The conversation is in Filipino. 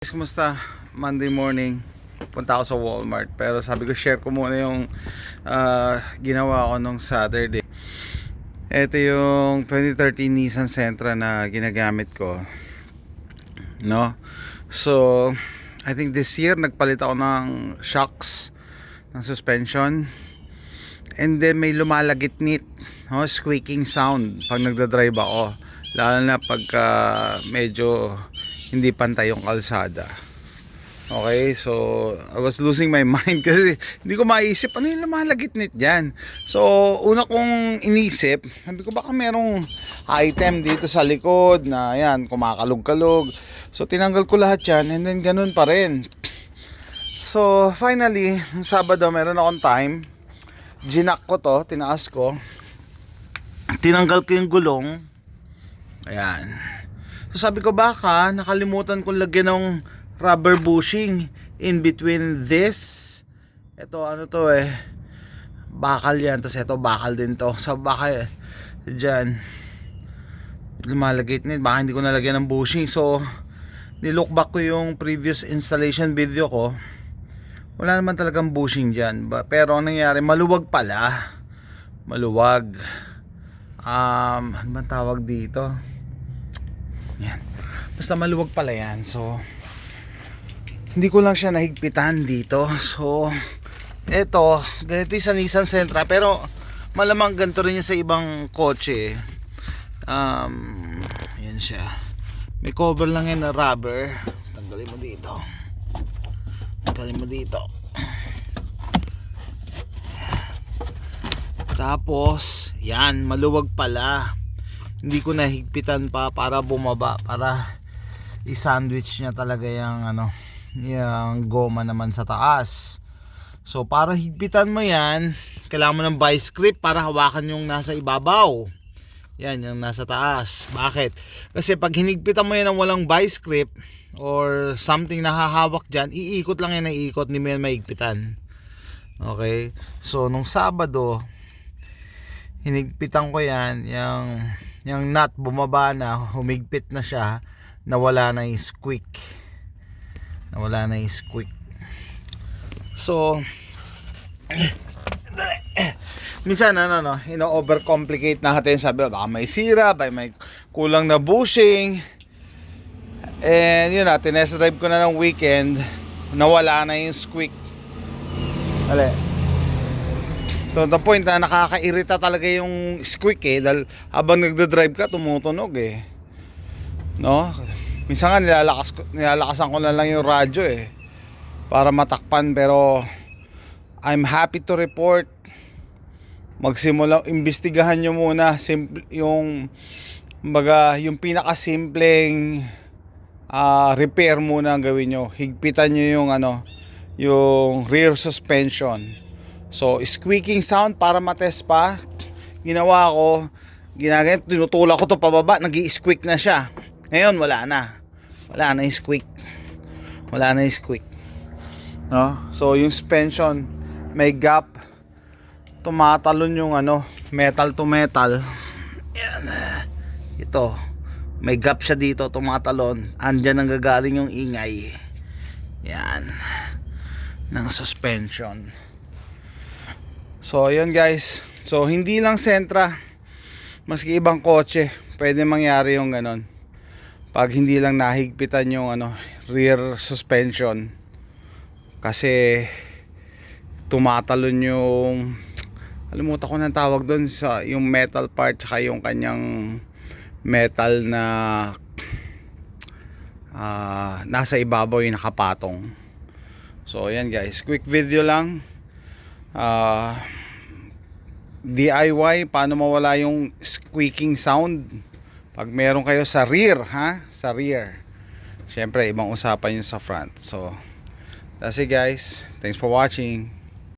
Kumusta? Monday morning punta ako sa Walmart, pero sabi ko share ko muna yung ginawa ko nung Saturday. Ito yung 2013 Nissan Sentra na ginagamit ko, no? So I think this year nagpalit ako ng shocks, ng suspension, and then may lumalagitnit, no? Squeaking sound pag nagdadrive ako, lalo na pagka medyo hindi pantay yung kalsada. Okay, so I was losing my mind kasi hindi ko maisip ano yung lumalagitnit dyan. So una kong inisip, sabi ko baka merong item dito sa likod na yan, kumakalog-kalog. So tinanggal ko lahat yan, and then ganun pa rin. So finally, Sabado meron akong time, ginak ko to, tinaas ko, tinanggal ko yung gulong. Ayan. So sabi ko baka nakalimutan kong lagyan ng rubber bushing in between this. Ito ano to bakal yan, tapos ito bakal din to. So baka dyan lumalagit nito, baka hindi ko nalagyan ng bushing. So nilook back ko yung previous installation video ko, wala naman talagang bushing dyan. Pero ang nangyari, maluwag pala. Maluwag. Ano bang tawag dito? Yan. Basta maluwag pala yan. So hindi ko lang siya nahigpitan dito. So eto, ganito yung sa Nissan Sentra, pero malamang ganito rin yung sa ibang kotse. Yan siya. May cover lang yan na rubber. Tanggalin mo dito. Tanggalin mo dito. Tapos yan, maluwag pala. Hindi ko nahigpitan pa para bumaba, para i-sandwich niya talaga yung yung goma naman sa taas. So para higpitan mo yan, kailangan mo ng vice grip para hawakan yung nasa ibabaw. Yan, yung nasa taas. Bakit? Kasi pag hinigpitan mo yan ng walang vice grip or something na hahawak dyan, iikot lang yan na iikot, hindi mo yan mahigpitan. Okay? So nung Sabado, hinigpitan ko yan, yung nut bumaba na, humigpit na siya, nawala na yung squeak. Nawala na yung squeak. So minsan ino-overcomplicate natin, sabi baka may sira, baka may kulang na bushing. And yun na, tinest drive ko na ng weekend, nawala na yung squeak. To the point na nakakairita talaga yung squeak dahil habang nagdadrive ka tumutunog no? Minsan nga nilalakasan ko na lang yung radyo para matakpan, pero I'm happy to report, magsimula imbestigahan nyo muna yung pinakasimpleng repair muna ang gawin nyo. Higpitan nyo yung rear suspension. So squeaking sound, para matest pa, ginawa ko, tinutulak ko to pababa, nag-i-squeak na siya. Ngayon wala na yung squeak. Wala na yung squeak, no? So yung suspension may gap, tumatalon yung metal to metal. Yan. Ito may gap siya dito, tumatalon, andyan ang gagaling yung ingay yan ng suspension. So ayun guys, so hindi lang Sentra, maski ibang kotse pwede mangyari yung ganon, pag hindi lang nahigpitan yung rear suspension, kasi tumatalon yung, alimutan ko ng tawag doon, sa yung metal part saka yung kanyang metal na nasa ibabaw yung nakapatong. So ayan guys, quick video lang. DIY paano mawala yung squeaking sound pag meron kayo sa rear, sa rear. Syempre ibang usapan yun sa front. So that's it guys, thanks for watching.